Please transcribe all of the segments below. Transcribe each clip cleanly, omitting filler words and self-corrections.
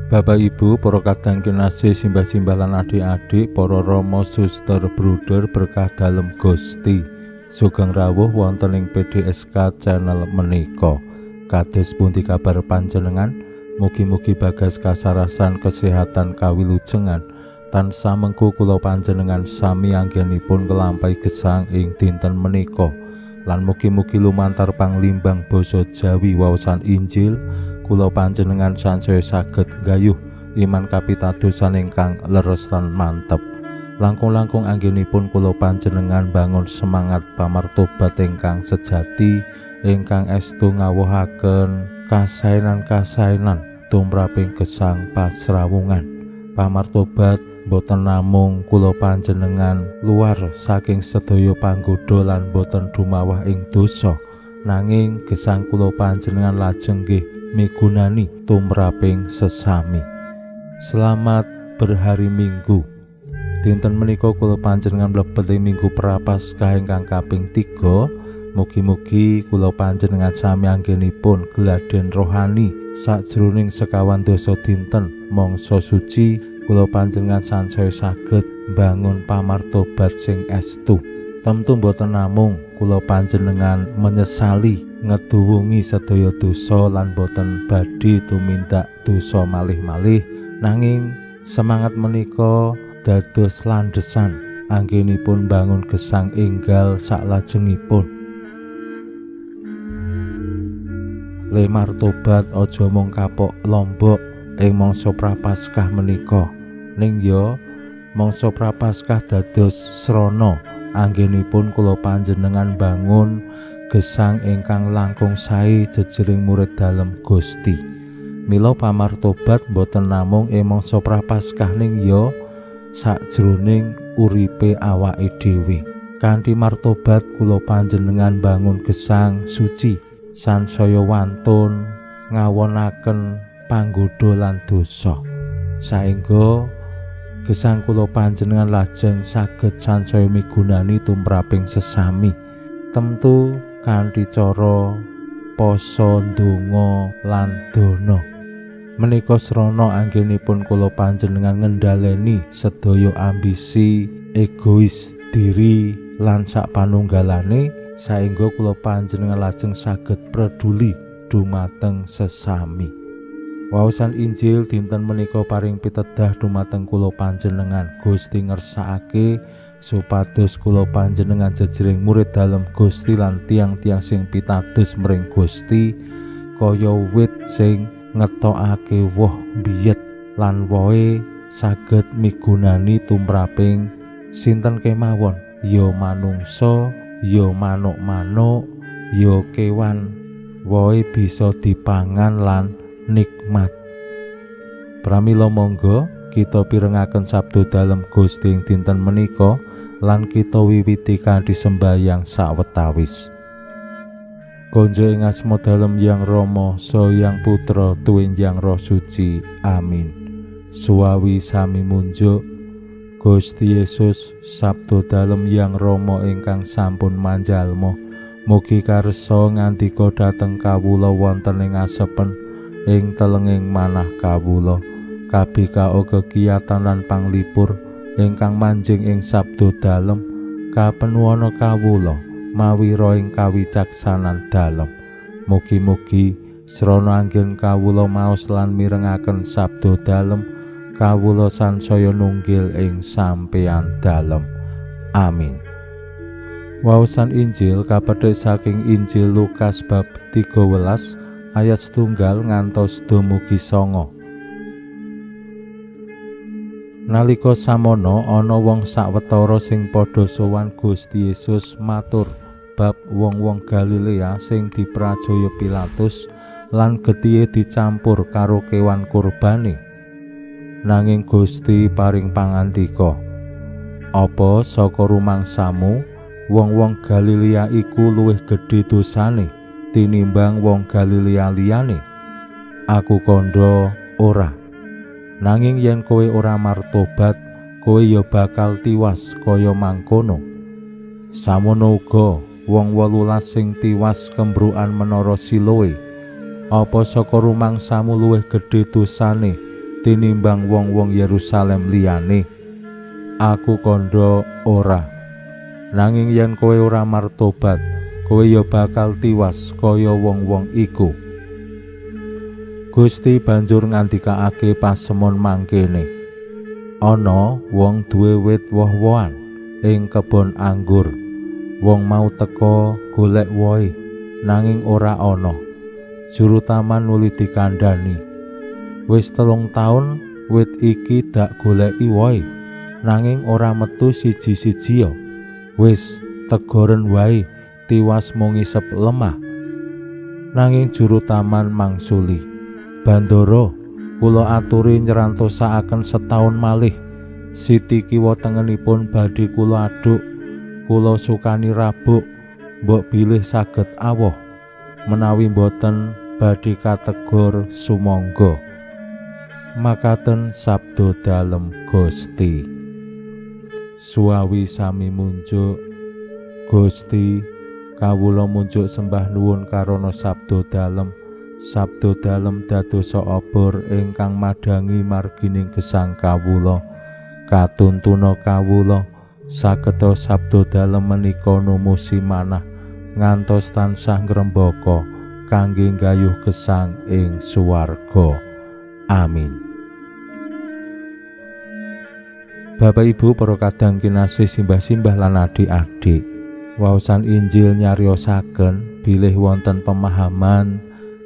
Bapak Ibu, para kadang kinasih simbah-simbah lan adik-adik, para rama suster bruder berkah dalem Gusti. Sugeng rawuh wonten ing PDSK channel menika. Kados pundi kabar panjenengan? Mugi-mugi bagas kasarasan kesehatan kawilujengan tansah mengku kula panjenengan sami anggenipun nglampahi gesang ing dinten menika. Lan mugi-mugi lumantar panglimbang basa Jawi waosan Injil kula panjenengan sansaya saged gayuh iman kapitadosan ingkang leres lan mantep. Langkung-langkung anggenipun kula panjenengan bangun semangat pamartobat ingkang sejati ingkang estu ngawuhaken kasainan-kasainan tumraping gesang pasrawungan. Pamartobat boten namung kula panjenengan luar saking sedaya panggoda lan boten dumawah ing dosa, nanging gesang kula panjenengan lajeng nggih migunani tumraping sesami. Selamat berhari Minggu. Dinten menika kula panjenengan mlebet ing Minggu Prapaskah ingkang kaping 3. Mugi-mugi kula panjenengan sami anggenipun gladhen rohani sajroning sekawan dasa dinten mangsa suci. Kula panjenengan sansaya saged bangun pamartobat sing estu. Temtu boten namung kula panjenengan menyesali ngeduwungi sedaya dosa lan boten badhe tumindak dosa malih-malih, nanging semangat menika dados landhesan anggenipun bangun gesang enggal saklajengipun. Lemar tobat aja mung kapok lombok ing mangsa Prapaskah menika, ning ya mangsa Prapaskah dados srana anggenipun kula panjenengan bangun gesang ingkang langkung sae jejering murid dalem Gusti. Mila pamartobat boten namung ing mangsa Prapaskah ning ya sajroning uripe awake dhewe. Kanthi martobat kula panjenengan bangun gesang suci sansaya wantun ngawonaken panggoda lan dosa, saengga gesang kula panjenengan lajeng saged sansaya migunani tumraping sesami. Temtu kanthi cara poso, ndonga lan dana. Menika srana anggenipun kula panjenengan ngendhaleni sedaya ambisi, egois diri lan sapanunggalane, saengga kula panjenengan lajeng saged peduli dumateng sesami. Waosan Injil dinten menika paring pitedah dumateng kula panjenengan. Gusti ngersakake supados kula panjenengan jejering murid dalem Gusti lan tiang-tiang sing pitados mring Gusti kaya wit sing ngetokake woh biyet lan wohe saged migunani tumraping sinten kemawon, ya manungsa, ya manuk-manuk, ya kewan. Wohe bisa dipangan lan nikmat. Pramila monggo kita pirengaken sabda dalem Gusti ing dinten menika lan kita wiwiti kanthi sembahyang sawetawis. Konjo ing asma dalem Yang Rama saha Yang Putra tuwin Yang Roh Suci. Amin. Suwawi sami munjuk. Gusti Yesus sabda dalem Yang Rama ingkang sampun manjalma, mugi karsa ngandika dhateng kawula wonten ing asepen ing telenging manah kawula, kabika kekiyatan lan panglipur ingkang manjing ing sabda dalem, kapenuwana kawula mawi roh ing kawicaksanan dalem. Mugi-mugi srana anggen kawula maos lan mirengaken sabda dalem, kawula sansaya nunggil ing sampeyan dalem. Amin. Waosan Injil kapethik saking Injil Lukas bab 13 ayat 1 ngantos dumugi 9. Nalika samono ana wong sawetara sing padha sowan Gusti Yesus matur bab wong-wong Galilea sing diprajaya Pilatus lan getihé dicampur karo kewan kurbane. nanging Gusti paring pangandika, apa saka rumangsamu wong-wong Galilea iku luwih gedhe dosane tinimbang wong Galilea liyane? Aku kandha ora. Nanging yen kowe ora martobat, kowe ya bakal tiwas kaya mangkono. Samono uga wong 18 sing tiwas kembrukan menara Siloe, apa saka rumangsamu luwih gedhe dosane tinimbang wong-wong Yerusalem liyane? Aku kandha ora. Nanging yen kowe ora martobat, kowe ya bakal tiwas kaya wong-wong iku. Gusti banjur ngandikaake pasemon mangkene, ana wong duwe wit woh-wohan ing kebon anggur. Wong mau teka golek wohe, nanging ora ana. Juru taman nuli dikandhani, wis 3 taun wit iki dak goleki wohe, nanging ora metu siji-siji ya. Wis tegoren wae, tiwas mung ngisep lemah. Nanging juru taman mangsuli, Bandara, kula aturi nyerantosakaken setahun malih. Siti kiwa tengenipun badhe kula aduk, kula sukani rabuk, mbok bilih saged awoh. Menawi boten badhe kategor sumangga. Makaten sabda dalem Gusti. Suawi sami munjuk, Gusti kawula munjuk sembah nuwun karana sabda dalem. Sabda dalem dadosa obor ingkang madangi margining gesang kawula. Katuntuna kawula sageta sabda dalem menika numusi manah ngantos tansah ngrembaka kangge nggayuh gesang ing suwarga. Amin. Bapak Ibu para kadang kinasih simbah-simbah lan adik-adik, waosan Injil nyariosaken bilih wonten pemahaman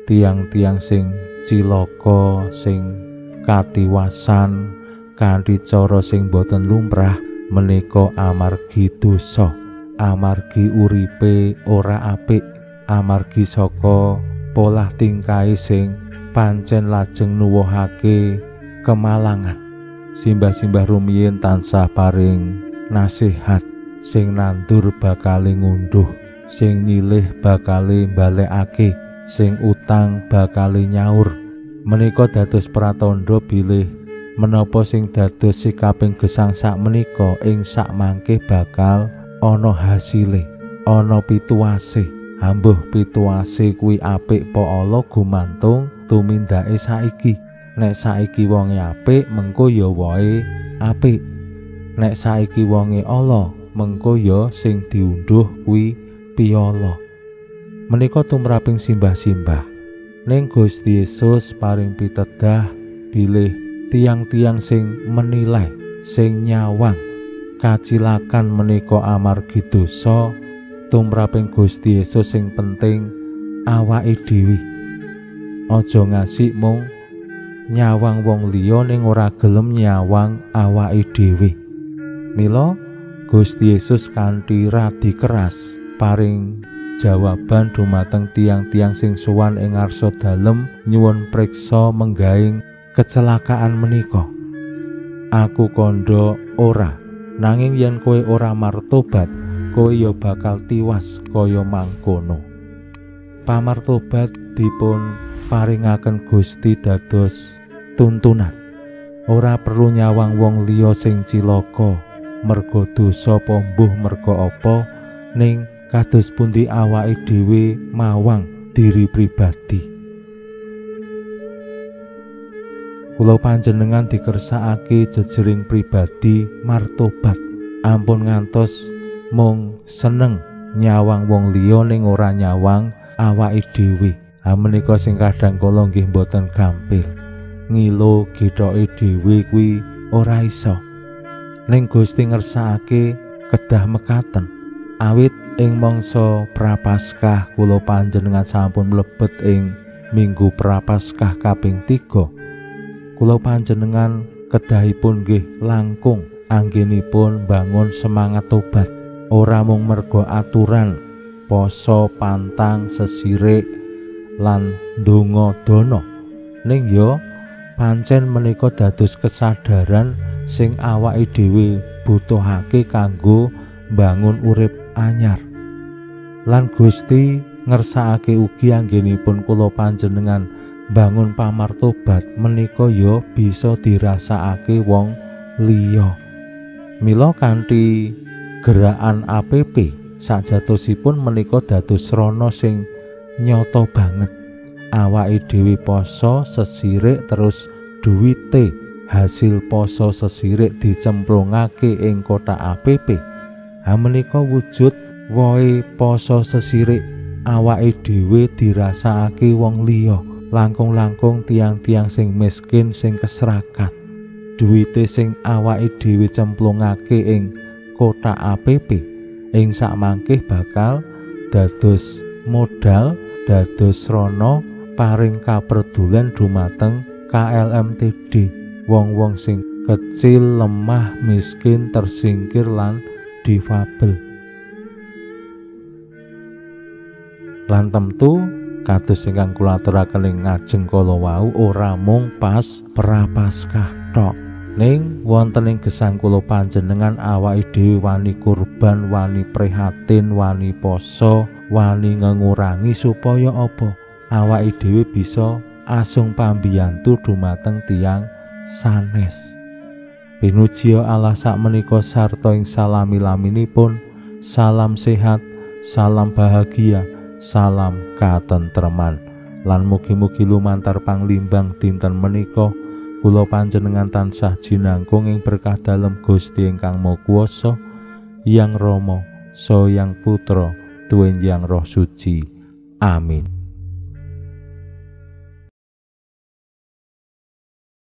tiang-tiang sing cilaka, sing katiwasan kanthi cara sing boten lumrah menika amargi dosa, amargi uripe ora apik, amargi saka polah tingkahe sing pancen lajeng nuwuhake kemalangan. Simbah-simbah rumiyin tansah paring nasihat, sing nandur bakale ngunduh, sing nyilih bakale balekake, sing utang bakale nyaur. Menika dados pratandha bilih menapa sing dados sikaping gesang sakmenika ing sakmangke bakal ana hasile, ana pituwase. Ambuh pituwase kuwi apik po ala gumantung tumindake saiki. Nek saiki wonge apik, mengko ya wohe apik. Nek saiki wonge ala, mengko ya sing diundhuh kuwi piyala. Menika tumraping simbah-simbah, ning Gusti Yesus paring pitedah bilih tiang-tiang sing menilai, sing nyawang kacilakan menika amargi dosa. Tumraping Gusti Yesus sing penting awake dhewe. Aja ngasik mung nyawang wong liya ning ora gelem nyawang awake dhewe. Mila Gusti Yesus kanthi radi keras paring jawaban dumateng tiang-tiang sing sowan ing ngarsa dalem nyuwun priksa menggaing kecelakaan menika. Aku kandha ora, nanging yen kowe ora martobat, kowe ya bakal tiwas kaya mangkono. Pamartobat dipun paringaken Gusti dados tuntunan. Ora perlu nyawang wong liya sing cilaka merga dosa apa mbuh merga apa, ning kados pundi awake dhewe mawang diri pribadi. Kula panjenengan dikersakake jejering pribadi martobat, ampun ngantos mung seneng nyawang wong liya ning ora nyawang awake dhewe. Menika sing kadang kala nggih mboten gampil. Ngilo gethoke dhewe kuwi ora iso. Ning Gusti ngersakake kedah mekaten. Awit ing mangsa Prapaskah kula panjenengan sampun mlebet ing Minggu Prapaskah kaping 3. Kula panjenengan kedahipun nggih langkung anggenipun bangun semangat tobat. Ora mung merga aturan poso, pantang, sesirik lan ndonga dana, ning ya Pancen menika dados kesadaran sing awake dhewe butuhake kanggo mbangun urip anyar. Lan Gusti ngersakake ugi anggenipun kula panjenengan bangun pamartobat menika ya bisa dirasakake wong liya. Mila kanthi gerakan APP sajatosipun menika dados srana sing nyata banget. Awake dhewe poso sesirik terus duwite hasil poso sesirik dicemplungake ing kotak APP. Menika wujud wohe poso sesirik awake dhewe dirasakake wong liya, langkung-langkung tiang-tiang sing miskin sing keserakat. Duwite sing awake dhewe cemplungake ing kotak APP ing sakmangkih bakal dados modal, dados srana paring kapredulan dumateng KLMTD, wong-wong sing kecil, lemah, miskin, tersingkir lan difabel. Lan tentu kados ingkang kula aturaken ing ngajeng kala wau ora mung pas Prapaskah tok, ning wonten ing gesang kula panjenengan awake dhewe wani kurban, wani prihatin, wani poso, wani ngurangi supaya apa? Awake dhewe bisa asung pambiyantu dumateng tiyang sanes. Pinuji Allah sakmenika sarta ing salami-laminipun. Salam sehat, salam bahagia, salam katentreman. Lan mugi-mugi lumantar panglimbang dinten menika kula panjenengan tansah jinangkung ing berkah dalem Gusti ingkang Maha Kuwasa, Hyang Rama saha Hyang Putra tuwin Hyang Roh Suci. Amin.